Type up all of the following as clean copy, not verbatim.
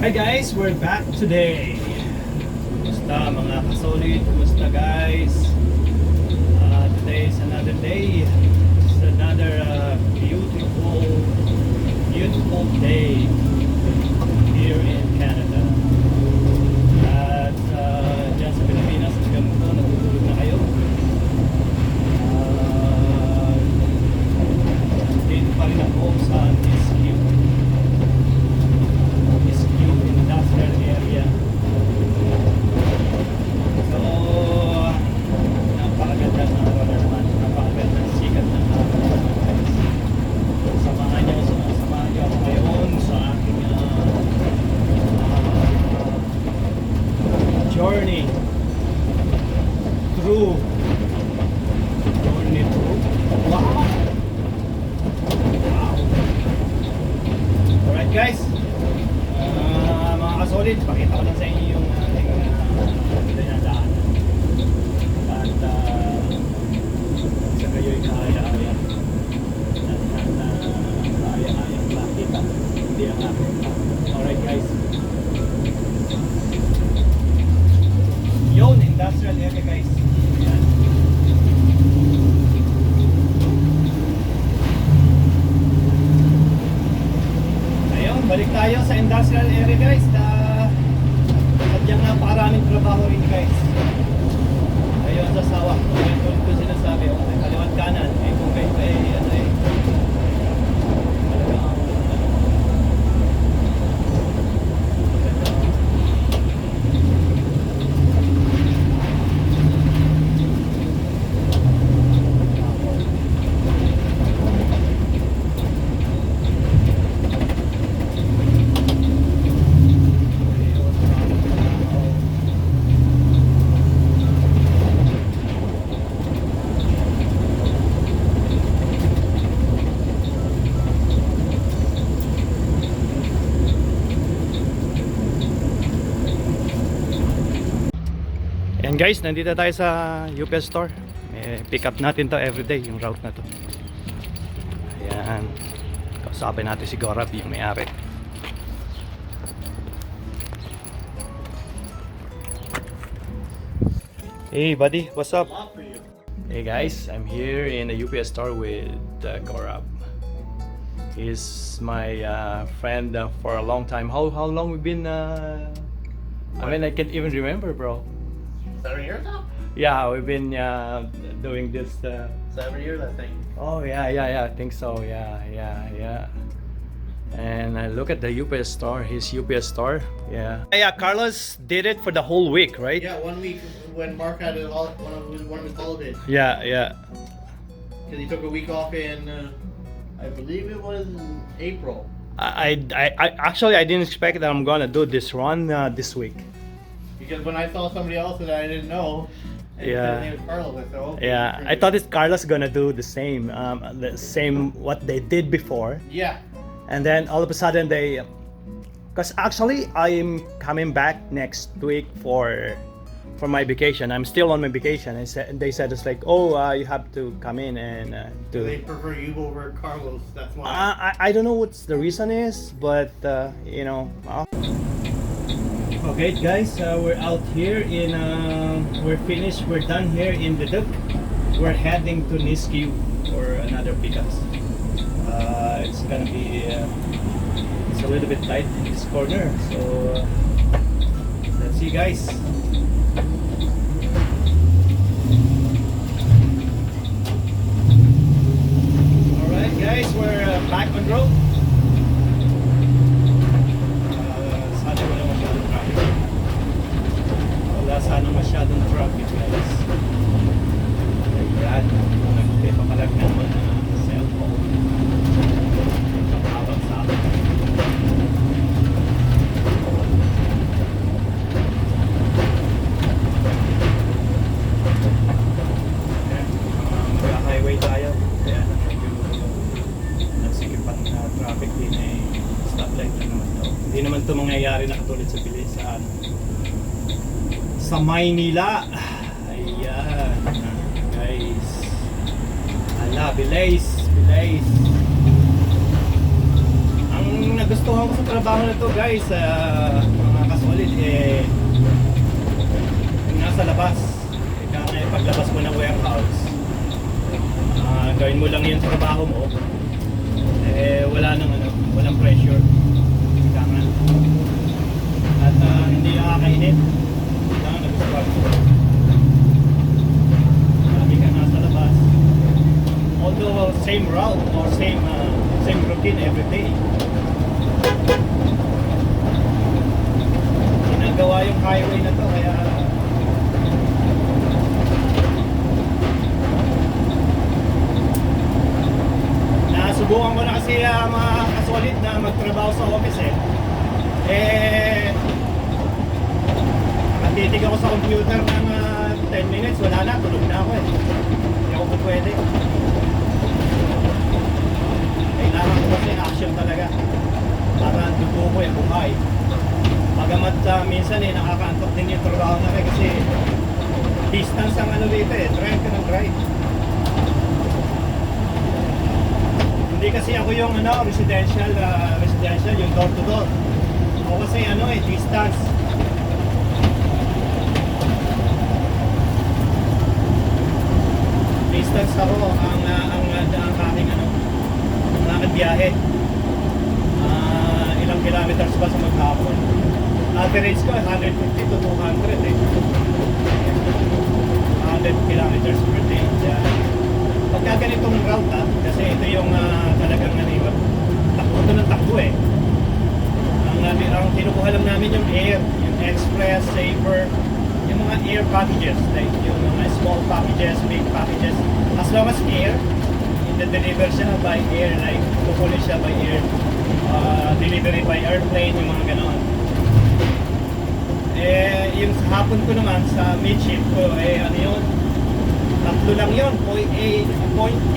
Hi guys, we're back today. Kumusta mga kasolid? Kumusta guys? Today is another day. It's another beautiful day here in Canada. At dyan sa Pilipinas, hanggang ito, natutulog na kayo. Dito pa rin ako sa SQ Industrial Area. So, napakaganda ng araw na naman. Napakaganda ng sikat ng araw na naman, guys. Samahan niyo ako ngayon sa aking journey through. Wow! Alright guys, mga kasolid, pakita ko lang sa inyo yung ating dinadaan. At sa kayo'y kaya-aya kaya-ayang makita, hindi ang akin. Alright guys, yun, industrial area guys. Yan. Balik tayo sa industrial area guys. Sadyang napakaraming trabaho rin guys. Ayun sa sawa. Kung ito sinasabi, kaliwat kanan. Kung kayo Ayan guys, nandito tayo sa UPS store. Pick up natin to everyday, yung route na to. Ayan. Kausapin natin si Gorab, yung may-ari. Hey buddy, what's up? Hey guys, I'm here in the UPS store with Gorab. He's my friend for a long time. How long we've been? I mean, I can't even remember, bro. 7 years now? Yeah, we've been doing this. 7 years, I think. Oh yeah, I think so. Yeah. And I look at the UPS store, his UPS store. Yeah. Yeah, Carlos did it for the whole week, right? Yeah, 1 week when Mark had it all, one of his holidays. Yeah. Because he took a week off in, I believe it was April. I actually I didn't expect that I'm gonna do this run this week. Because when I saw somebody else that I didn't know, and Yeah. his name was Carlos, I said, okay. Yeah, I thought it's Carlos gonna do the same what they did before. Yeah. And then all of a sudden they, because actually I'm coming back next week for my vacation. I'm still on my vacation. They said it's like, oh, you have to come in and do. They prefer you over Carlos, that's why. I don't know what the reason is, but you know. Okay guys, we're out here in, we're finished, we're done here in the Duke. We're heading to Nisku for another pickups. It's gonna be, it's a little bit tight in this corner, so let's see guys. Alright guys, we're back on road. Sana masyadong traffic guys. Ayan, nagpapalag naman ang cellphone. Nakawag sa akin. Mag-highway tayo. Kaya medyo nagsikipan na traffic din eh. Stoplight na naman to. Hindi naman to mangyayari na katulad sa bilisan. Sa Maynila. Ayan guys, ala, bilis. Ang nagustuhan nagustuhan ko sa trabaho na to guys, mga kasolid, yung nasa labas. Paglabas mo ng warehouse, gawin mo lang yung trabaho mo, walang pressure. Kaya at hindi nakakainit. Kaya nagustuhan ko. Sabi ka nasa labas. Although same route or same routine every day. Ginagawa yung highway na to kaya nasubukan ko na kasi mga kasolid na magtrabaho sa office nakatitig ako sa computer ng 10 minutes, wala na, tulog na ako hindi ako po pwede. Kailangan ko kasi action talaga para dugo ko yung buhay. Pagamat minsan nakakaantok din yung trabaho na kasi distance ang dito drive ka ng drive. Hindi kasi ako yung residential yung door to door. Ako kasi distance. Distance ako ang aking aking biyahe. Ilang kilometers ba sa maghapon? Average ko 150 to 200 100 kilometers per day. Pagka ganitong route kasi ito yung talagang takbo ito ng takbo ang kinukuha lang namin yung air, yung express, saver, yung mga air packages, like yung mga small packages, big packages, as long as air, deliver siya by air, like kukunin siya by air, delivery by airplane, yung mga ganon. Yung sa hapon ko naman sa midship ko, yun, tatlo lang yun, point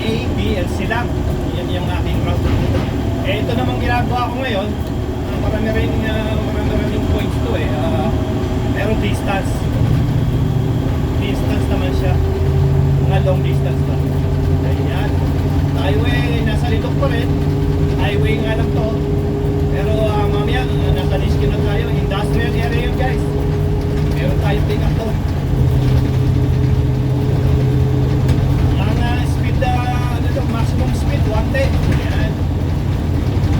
A, B, and C lang. Yan yung aking route. Ito namang ginagawa ko ngayon, marami rin points to pero distance. Distance naman siya. Mga long distance ba. Ayan. Highway, nasa Lidok pa rin. Highway nga lang to. Pero mamaya, nasa Niskin na tayo. Industrial area yun guys. Meron tayong pick up to. Maximum speed 110. Ayan.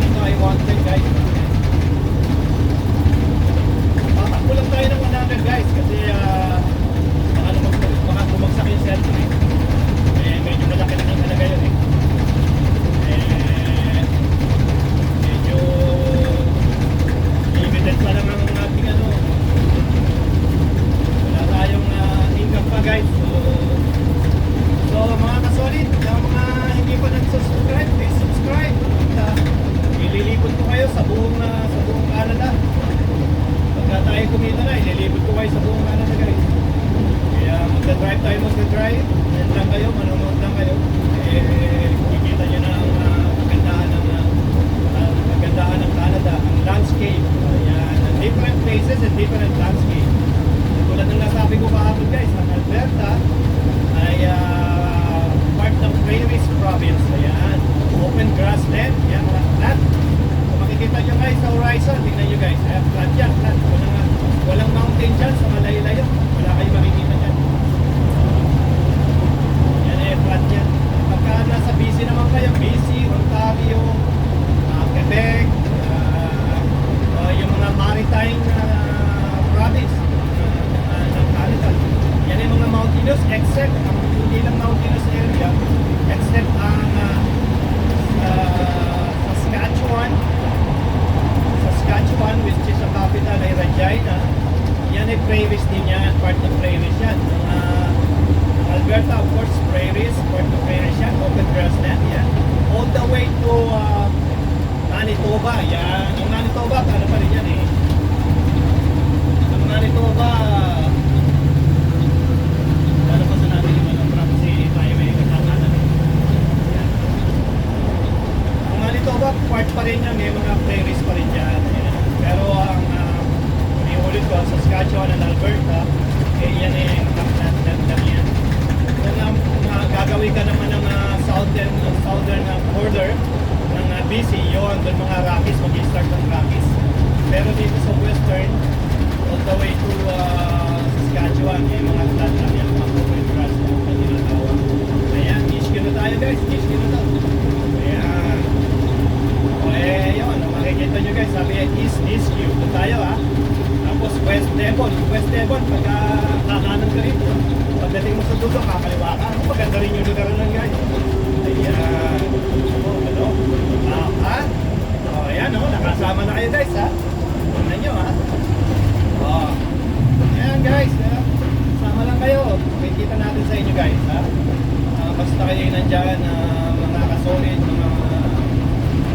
Ito ay 110 guys. Tatakbo lang tayo ng 100 guys kasi baka bumagsak yung cellphone medyo malaki na yung talaga yun medyo limited pa lang ang ating wala tayong income pa guys. So mga kasolid, mga hindi pa nag-subscribe, please subscribe. Ililipot ko kayo sa buong Canada. Pagka tayo kumita na, ililipot ko kayo sa buong Canada guys. Kaya magdadrive tayo, magdadrive. Yan lang kayo, manonood lang kayo. Kikita nyo na ang kagandahan ng Canada, ang landscape. Ayan, different places and different landscape. Tulad ng nasabi ko kahapon guys, ang Alberta ay part ng Prairies Province. Ayan, open grassland. Ayan, flat. Kung makikita nyo guys sa horizon, tingnan nyo guys. Ayan, flat yan, flat. Walang mountain dyan sa malayo-layo. Wala kayo makikita dyan. Yan flat yan. Pagka nasa BC naman kayo, BC, Ontario, Quebec, yung mga maritime province ng Canada. Yan yung mga mountainous except hindi lang mountainous area except ang Saskatchewan which is the capital ay Regina. Yan ay prairies din yan, part ng prairies yan. Alberta of course prairies, part ng prairies yan, open grassland yan. All the way to Manitoba, yan. Yung Manitoba, paano pa rin yan Ang Manitoba paano pa sa natin yung province tayo may katatanan Ang Manitoba, part pa rin yan, may mga prairies pa rin yan. Pero ang ulit ko, Saskatchewan and Alberta, yan makaplat lang yan. Kung gagawin ka naman ng southern border ng BC, yun, doon mga Rockies, mag-start ng Rockies. Pero dito sa western, all the way to Saskatchewan, yung mga flat lang yan, mga open grass, yung tinatawag. Ayan, Nisku na tayo guys, Nisku na to. Ayan. O yun, makikita nyo guys, sabi yan, East Nisku, doon tayo ha. Tapos West Devon, pagka kakanan ka rito. Pagdating mo sa dulo, kakaliwa ka. Maganda rin yung lugar nun guys. Ayan. Ano? Ayan nakasama na kayo guys ha. Tignan nyo ha. Ayan guys, sama lang kayo. Makikita natin sa inyo guys ha. Basta kayo nandyan, mga kasolid, mga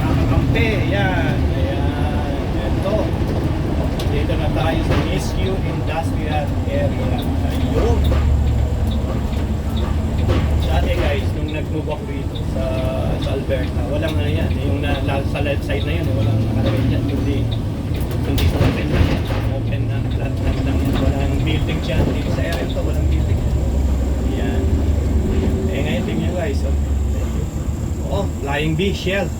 kakampi. Ayan. Ito. Dito na tayo sa Nisku Industrial Area. Ayun. Dati guys, nung nag-move ako dito sa Alberta, walang yan. Yung sa left side na yun, walang nakalagay dyan. Kundi sa open na yan. Open na, flat lang yan. Walang building dyan. Dito sa area ito, walang building. Yan. Ngayon tingnan guys. Flying V Shell.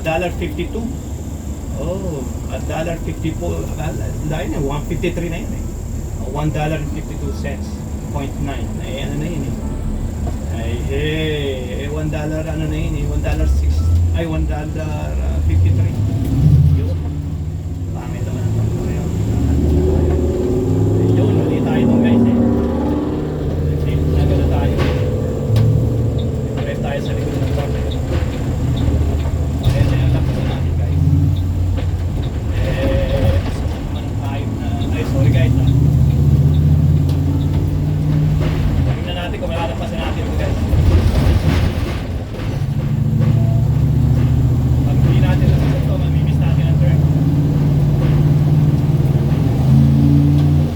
$1.52. $1.54. Dahil na, 153 na yun eh. $1.52. 0.9. Ayan na yun eh. $1 ano na yun eh, $1.53. Yun. Pangit naman ang pangit yun. Yun, mali tayo doon guys eh. Nagano tayo. Nagano tayo sa likod ng truck. Ayan, yan lang sa natin guys. Sorry guys ha. Tingnan natin kung malalampasan natin ito guys. Pag hindi natin natin ito, mamimiss natin ang turn.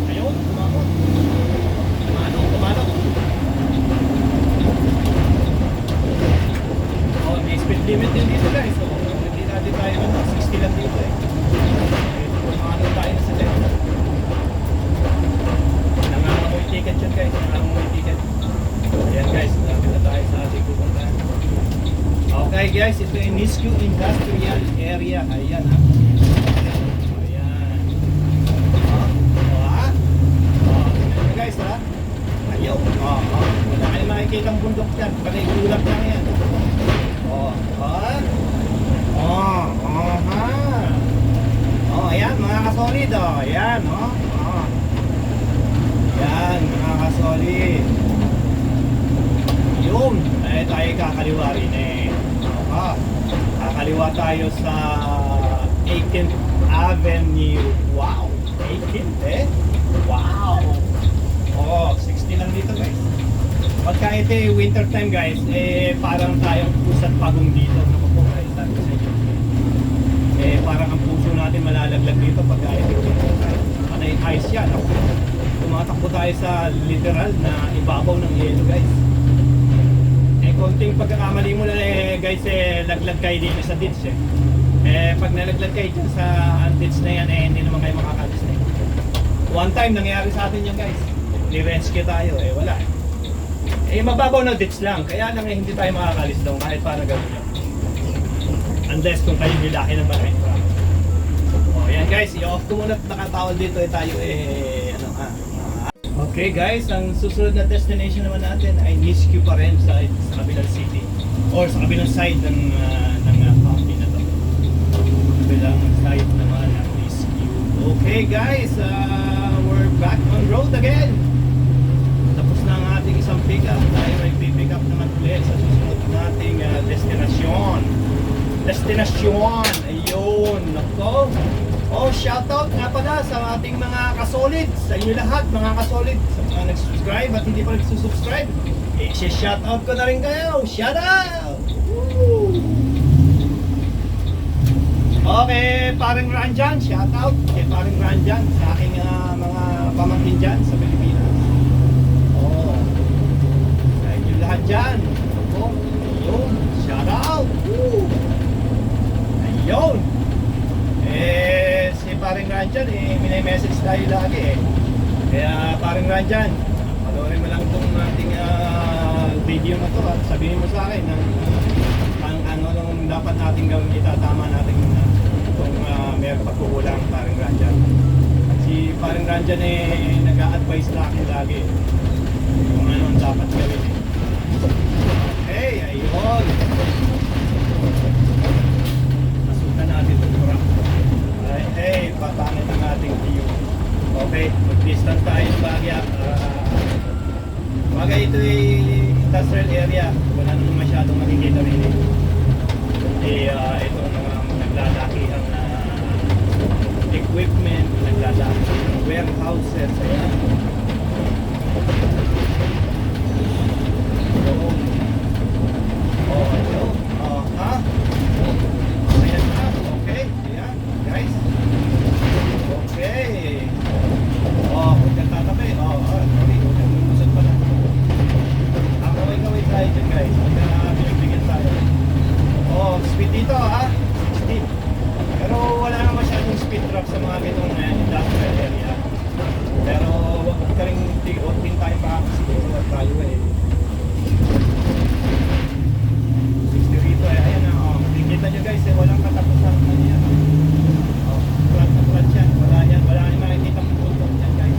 Ayun, tumakot. Tumanok. May speed limit din dito guys. Hindi natin tayo 60 lang dito eh. Tumanok tayo na sa left. Nangangamoy ticket yun guys. Nangangamoy ticket. Ayan guys, natin na tayo sa ating pupuntahan. Okay guys, ito yung Nisku Industrial Area. Ayan ha. Ayan. Ayan guys ha. Ayaw. Wala kayo makikita ang bundok yan. Panay gulap lang yan. Ayan mga kasolid. Ayan Yan mga kasolid. Yun, tayo kakaliwa rin eh. Kakaliwa tayo sa 18th Avenue. Wow, 18th eh. Wow. 60 lang dito guys. Pagka ito winter time guys, parang tayong pusat pagong dito. Naku po guys, sabi ko sa inyo. Parang ang puso natin malalaglag dito pagka ito winter time. Panay ice yan. Tumatakbo tayo sa literal na ibabaw ng yelo guys. Konting pagkakamali mo lang guys, laglag kayo dito sa ditch pag nalaglag kayo dyan sa ditch na yan hindi naman kayo makakalis na one time nangyari sa atin yan guys, ni-rescue tayo wala mababaw na ditch lang, kaya lang hindi tayo makakalis doon kahit para gawin lang unless kung kayo nilaki ng maraming truck. Yan guys, i-off ko muna nakatawal dito tayo Okay guys, ang susunod na destination naman natin ay Nisku pa rin sa kabilang city or sa kabilang side ng county na to. Kabilang side naman ng Nisku. Okay guys, we're back on road again. Tapos na ang ating isang pick up. Tayo may pick up naman ulit sa susunod nating destination. Ayun, nako. Shoutout nga pala sa ating mga kasolid, sa inyo lahat mga kasolid, sa mga nag-subscribe at hindi pa nagsusubscribe, shoutout ko na rin kayo, shoutout! Woo! Okay, paring Ranjan, shoutout kay paring Ranjan sa aking mga pamangkin dyan sa Pilipinas. Sa inyo lahat dyan, ayun, shoutout! Woo! Ayun! Si paring Ranjan minay-message tayo lagi Kaya paring Ranjan, panoorin mo lang itong ating video na to at sabihin mo sa akin ang ano nung dapat natin gawin, itatama natin kung meron pagkukulang paring Ranjan. Si paring Ranjan nag-a-advise sa akin lagi kung ano ang dapat gawin. Hey, ayun! Nasukan natin ito truck. Hey, papangit ang ating view. Okay, mag-distance tayo bagya. Bagay ito ay industrial area. Wala naman masyadong makikita rin. Itong naglalakihang na equipment, naglalakihang warehouses. Ayan. Ayan na. Okay. Ayan. Guys. Okay. Huwag kang tatabi. Sorry. Lumusot pa na. Kaway tayo dyan guys. Pinagbigyan tayo. Speed dito ha. 60. Pero wala naman masyadong speed drop sa mga ganitong industrial area. Pero huwag ka rin din tayo makakasiguro at tayo 60 rito ayan na. Kita nyo guys walang katapusan na yan. Flat na flat yan. Wala nang makikita mong puntok yan guys.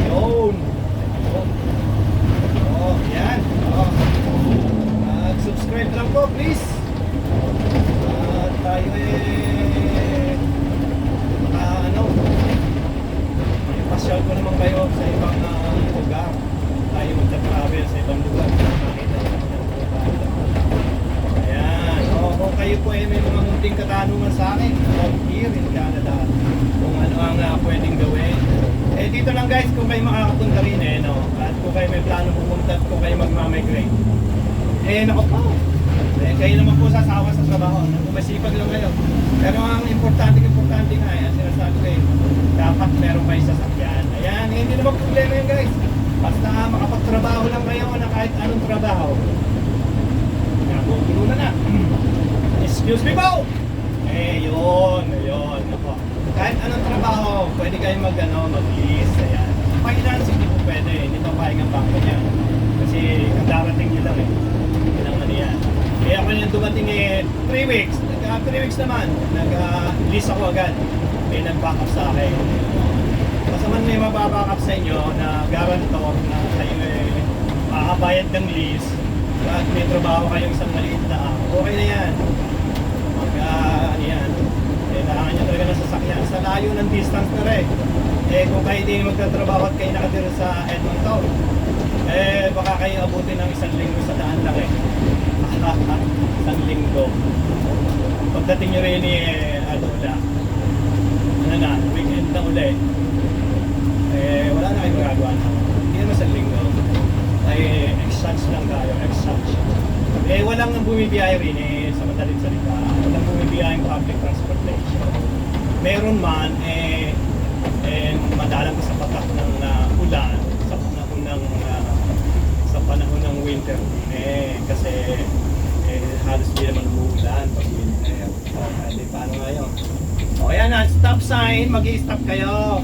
Yun. Yan. Subscribe lang po please. Tayo pasyal ko naman kayo sa ibang lugar. Tayo magta-travel sa ibang lugar. Makita nyo naman ayan. Kung kayo po may mga munting katanungan sa akin here in Canada kung ano ang pwedeng gawin. Dito lang guys kung kayo makakapunta rin at kung kayo may plano pumunta at kung kayo magmamigrate. Nako po. Kayo naman po sasawa sa trabaho. Kung masipag lang kayo. Pero ang importante nga yan, sinasabi ko dapat meron kayo sasakyan. Ayan, hindi naman problema yun guys. Basta makapagtrabaho lang kayo na kahit anong trabaho. Nakukulo na. Excuse me po! Yun. Ako. Kahit anong trabaho, pwede kayo mag-lease. Ayan. Finance, hindi po pwede. Hindi pa pahinga ang bangko niya. Kasi ang darating nyo lang yan. Kaya ako nang dumating 3 weeks. 3 weeks naman. Nag-lease ako agad. May nag-back up sa akin. Basta man may mababack up sa inyo na guarantor na kayo makakabayad ng lease at may trabaho kayong isang maliit na okay na yan. Yan. Kailangan nyo talaga ng sasakyan. Sa layo ng distance na rin. Kung kayo din magtatrabaho at kayo nakatira sa Edmonton, baka kayo abutin ng 1 linggo sa daan lang 1 linggo. Pagdating nyo rin weekend na uli. Wala na kayo magagawa na. Hindi naman 1 linggo. Exchange lang tayo. Walang bumibiyahe rin sa madaling salita. Walang bumibiyaheng public transportation. Meron man, madalang sa patak ng ulan sa panahon ng winter kasi halos di naman umuulan pag winter. Paano nga yun? Ayan na, stop sign, mag-i-stop kayo.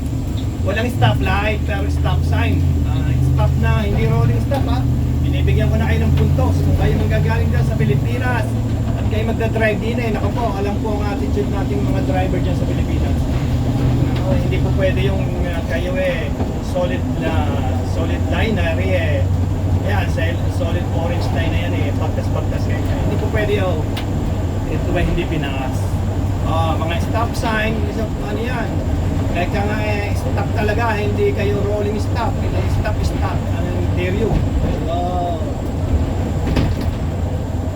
Walang stop light pero stop sign. Stop na, hindi rolling stop ha. Binibigyan ko na kayo ng puntos kung kayo manggagaling dyan sa Pilipinas at kayo magdadrive din naku po, alam po ang attitude nating mga driver dyan sa Pilipinas. Hindi po pwede yung kayo solid line na yan, solid orange line na yan pagkas kayo. Hindi po pwede ito ba hindi pinas. Mga stop sign, ano yan? Kaya nga stop talaga, hindi kayo rolling stop. Stop. Anong interior?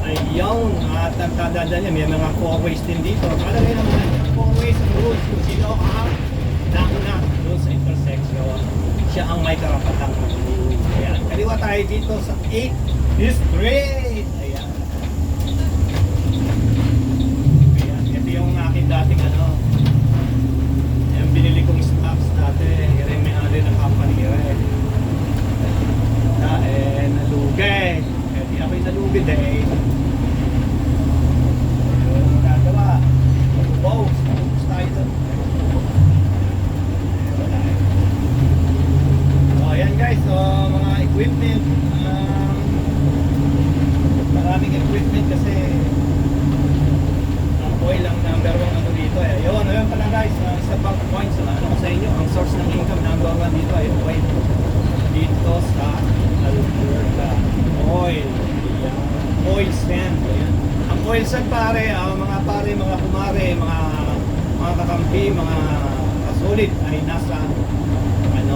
Ayun, at ang kadada niya, may mga 4 ways din dito. Malagay naman, 4 ways ang rules. Kung sino nauna doon sa intersection, siya ang may karapatang mag-move. Ayan, kaliwa tayo dito sa 8th District. Ayan. Ito yung aking dating yung binili kong stocks dati. Yung may-ari ng company rin. Nalugay. Di ako'y nalugay din. Ayun, magagawa. Post tayo doon. Ayan guys, guys, sa bank points, ano ko sa inyo, ang source ng income number 1 dito ay oil. Dito sa Alberta. Oil. Ayan. Oil sand. Ayan. Ang oil sand pare, mga pare, mga kumare, mga kakampi, mga kasulit ay nasa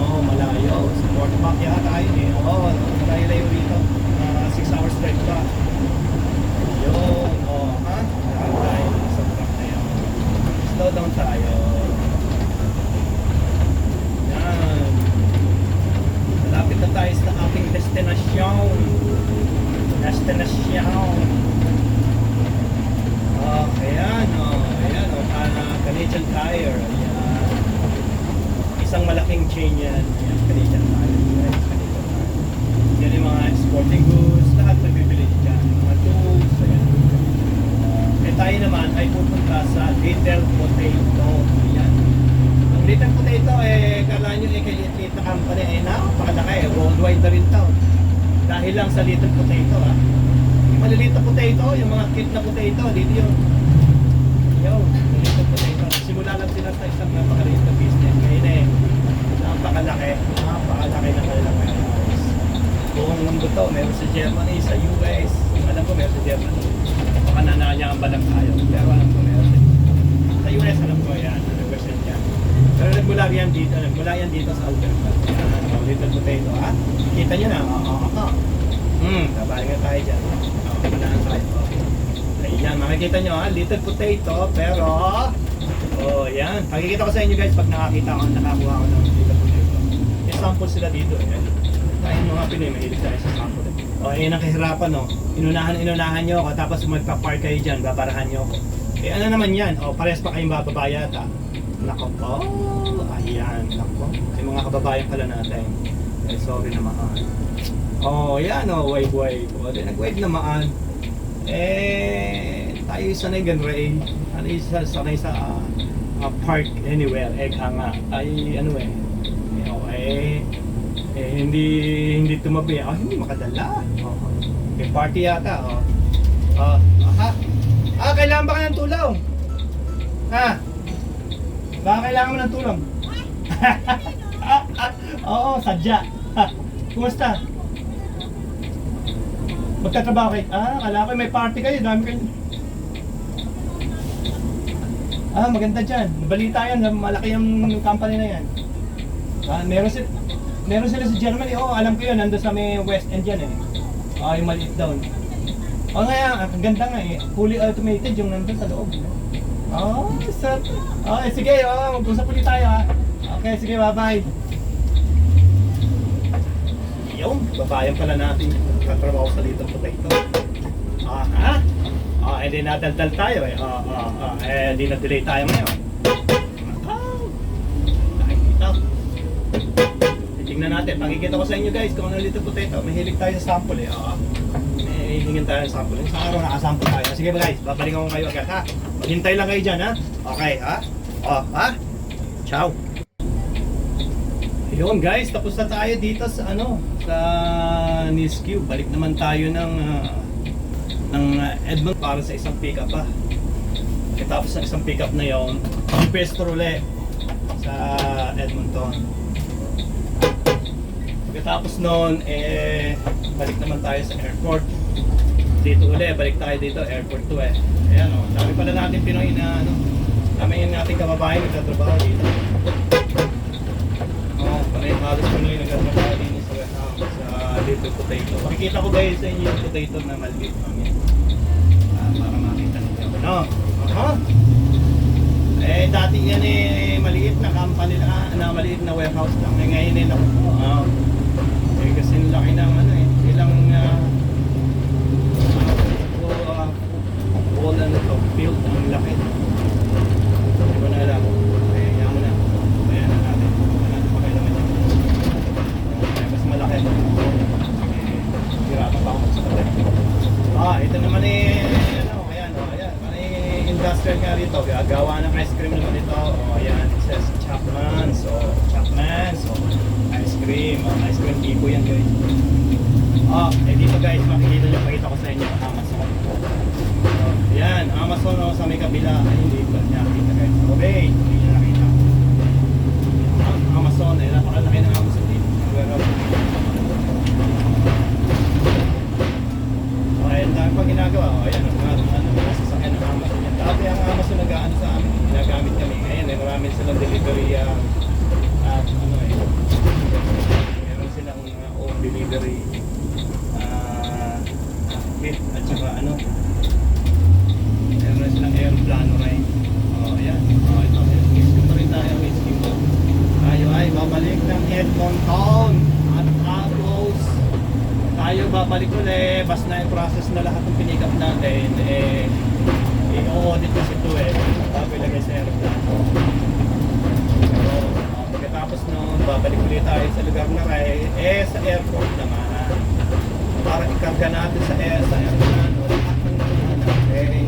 malayo. Sa Fort Mac yata yun eh. Oo, malayo rito. 6 hours drive pa. Yun, ha? Tayo sa truck na yun. Slow down tayo. Yan. Malapit na tayo sa ating destinasyon. Ayan, Canadian Tire. Ayan. Isang malaking chain yan. Ayan, Canadian Tire. Guys, Canadian Tire. Yan yung mga sporting goods, lahat nabibili dyan. Mga tools, ayan. Tayo naman ay pupunta sa Little Potato. Ayan. Ang Little Potato, kala nyo kay na company, napakalaki, worldwide na rin tao. Dahil lang sa Little Potato, ha. Yung maliliit na potato, yung mga cute na potato, dito yung Little Potato. Simula lang sila sa isang napakaliit na business. Ngayon napakalaki na kanilang warehouse. Buong mundo to, meron sa Germany, sa US. Alam ko meron sa Germany. Baka nananyaan ba lang tayo. Pero alam ko meron sa US, alam ko yan, 100% yan. Pero nagmula yan dito sa Alberta. Yan, Little Potato, ha? Kita nyo na, tabahin nga tayo dyan. Punahan tayo. Ayan, makikita nyo ha, Little Potato, pero yan. Pakikita ko sa inyo guys pag nakakuha ko ng Little Potato. May sample sila dito eh. Tayo mga Pinoy, mahilig tayo sa sample. Yan ang kahirapan inunahan nyo ako, tapos magpa-park kayo dyan, babarahan nyo ako. Ano naman yan, pares pa kayong bababaya ta. Nako po, ayan, nako. Yung mga kababayan pala natin. Sorry naman. Yan wave. Nag-wave naman. Tayo sanay ganray. Sanay sa park anywhere. Nga. Hindi tumabi. Hindi makadala. May party yata. Kailangan ba ka ng tulong? Ha? Baka kailangan mo ng tulong? Oo, sadya. Kumusta? Magtatrabaho kayo? Kala ko may party kayo, dami kayo. Maganda dyan. Balita yan, malaki yung company na yan. Meron sila sa Germany. Alam ko yun, nandun sa may West End yan eh. Yung maliit down. Ang ganda nga eh. Fully automated yung nandun sa loob. Sige, mag-usap ulit tayo ha. Okay, sige, bye-bye. Yung babayan pala natin katrabaho sa Little Potato. Hindi nadaldal tayo eh. Hindi na-delay tayo ngayon. Nakikita. Tingnan natin. Pakikita ko sa inyo guys kung ano Little Potato. Mahilig tayo sa sample eh. Hihingin tayo ng sample. Sa araw nakasample tayo. Sige guys, babalikan ko kayo agad ha. Hintay lang kayo dyan ha. Okay ha. Ciao. Yun guys, tapos na tayo dito sa sa Nisku. Balik naman tayo ng Edmonton para sa isang pick up pa. Tapos ng isang pick up na yon, pwesto ulit sa Edmonton. Pagkatapos noon, balik naman tayo sa airport. Dito ulit, balik tayo dito, airport 2 eh. Ayan dami pala natin Pinoy na dami yung nating kababayan nagtatrabaho dito. Halos Pinoy nagtatrabaho din sa warehouse sa Little Potato. Makikita ko guys sa inyo yung potato na maliit namin. Para makita ninyo. Dati yan maliit na company na maliit na warehouse lang. Ngayon kasi laki ng ilang wall na ito, field ang laki. Hindi ko na alam. Yan mo na. Ayan na natin. Pakailaman niya. Mas malaki. Hirapan pa ako magsasabi. Ito naman industrial nga rito. Gawa ng ice cream naman ito. Ayan. It says Chapman's. Ice cream. Ice cream tipo yan guys. Dito guys, makikita ko sa inyo Amazon. Yan, Amazon sa may kabila. Ay, hindi ko niya kita guys. Okay, hindi na Amazon. Eh, napakalaki ng Amazon dito. Warehouse. So, ayun, dami pang ginagawa. O, ayan, mga sasakyan ng Amazon yan. Dati ang Amazon nag-ano sa amin, ginagamit kami. Ngayon, eh, marami silang delivery at ano eh. Meron silang home delivery kit at saka ano. Meron silang aeroplano rin. O, ayan. O, ito. Rescue pa rin tayo. Rescue mo. Tayo ay babalik ng Edmonton at Atlos. Tayo babalik ulit. Basta na yung process na lahat ng pinikap natin. Eh, i-audit kasi ito eh. Bago ilagay sa aeroplano. Pero, pagkatapos nun, babalik ulit tayo sa lugar na kay sa airport naman. Para ikarga natin sa aeroplano. Lahat ng natin.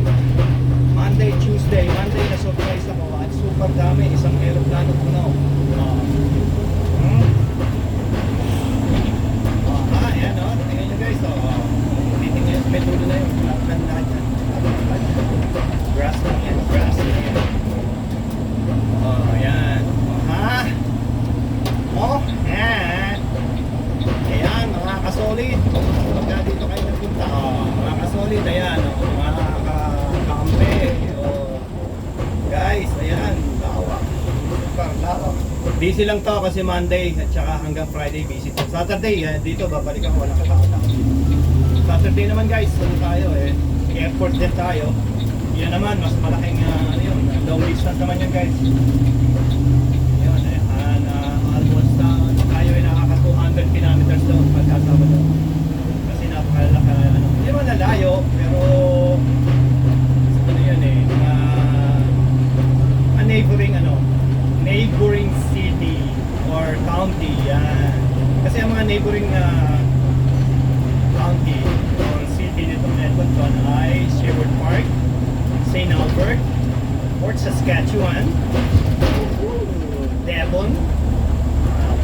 Monday, Tuesday. Monday na surprise ako at super dami. Isang aeroplano puno. Ayan o. Tingnan nyo guys. Titingnan may tulo na yung flatland na dyan. Grass lang yan. Grass lang yan. Ayan. Ayan, mga kasolid. Pagka dito kayo nagpunta, mga kasolid, ayan, mga kakampi. Guys, ayan, lawak. Super lawak. Busy lang to kasi Monday at saka hanggang Friday busy to. Saturday, dito babalik ako, walang katao. Saturday naman guys, ano tayo airport din tayo. Yan naman, mas malaking long distance naman yan guys. Almost tayo ay nakaka 200 kilometers doon pagkasama doon. Kasi napakalaki, hindi naman nalayo, pero ano yan neighboring city or county, yan. Kasi ang mga neighboring county or city nito ng Edmonton ay Sherwood Park, St. Albert, Port Saskatchewan, Devon,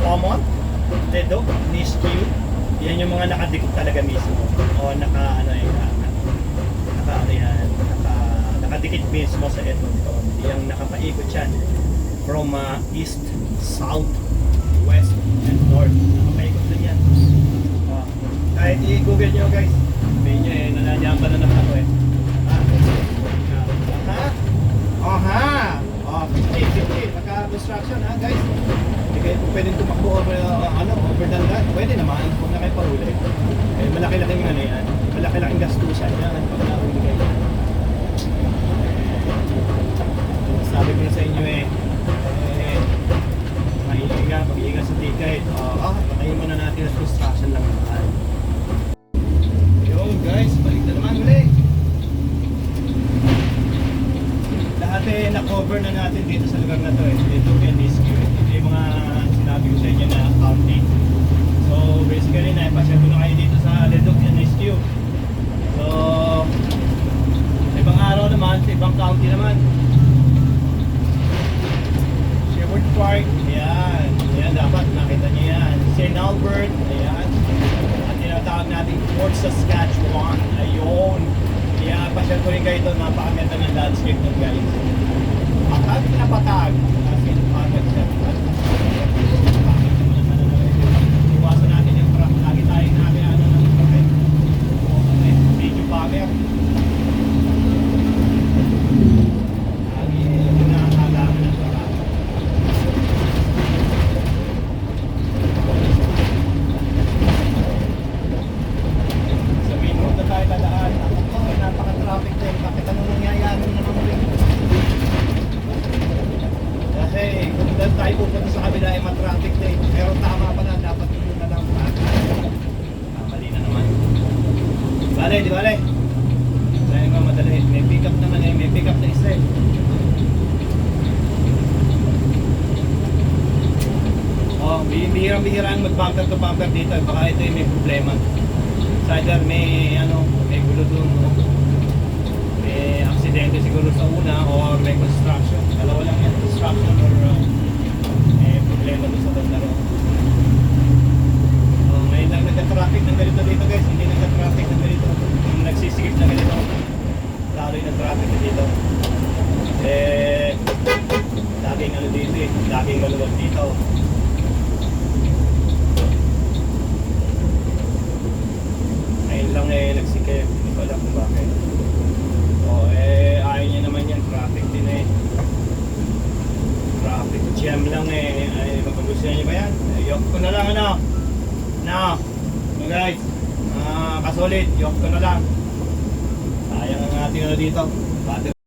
Beaumont, Leduc, Nisku. Yan yung mga nakadikit talaga mismo. O nakadikit mismo sa Edmonton. Yung nakapaikot yan from east, south, west, and north. Nakapaikot din yan. Kahit i-google nyo guys, sabihin nyo nananyan pa na naman ako Pagka-construction guys, hindi kayo pwedeng tumakbo over than that. Pwede naman, huwag na kayo pahuli. Malaki-laking yan. Malaki-laking gastusan yan. Pag nahuli kayo. Sabi ko na sa inyo pag-iingat sa ticket. Patayin muna natin ang construction lang naman. Yun guys, balik na naman ulit. Lahat na-cover na natin dito sa lugar na to Leduc and Nisku. Ito yung mga sinabi ko sa inyo na county. So basically naipasya ko na kayo dito sa Leduc and Nisku. So ibang araw naman, sa ibang county naman. Sherwood Park, ayan. Ayan, dapat nakita niyo yan. St. Albert, ayan. At tinatawag natin Port Saskatchewan, ayun. Kaya pasyal ko rin kayo ito, napakaganda ng landscape nun guys. Patag na patag. Kasi patag siya. Iwasan natin yung truck. Lagi tayong nakiano ng truck medyo bagay. Lagi nakakalaman ng truck. Sa main road na tayo dadaan. Napaka-traffic din. Bakit anong nangyayari naman rin? Kasi kung doon tayo pupunta sa kabila ay matraffic din. Pero tama pa na, dapat yun na lang. Mali na naman. Bale, di bale? Dahil nga madali. May pick up naman may pick up na isa bihirang-bihira ang mag-bumper to bumper dito. Baka ito may problema. So either may gulo dun, may aksidente siguro sa una or may construction. Dalawa lang yan, construction or may problema dun sa bandaro. Ngayon lang nagka-traffic ng ganito dito guys, hindi nagka-traffic ng ganito. Nagsisigip na ganito. Lalo yung traffic na dito. Laging dito laging maluwag dito. Ano? So guys, kasulit, yung ko na lang. Sayang ang ating ano dito. Battery.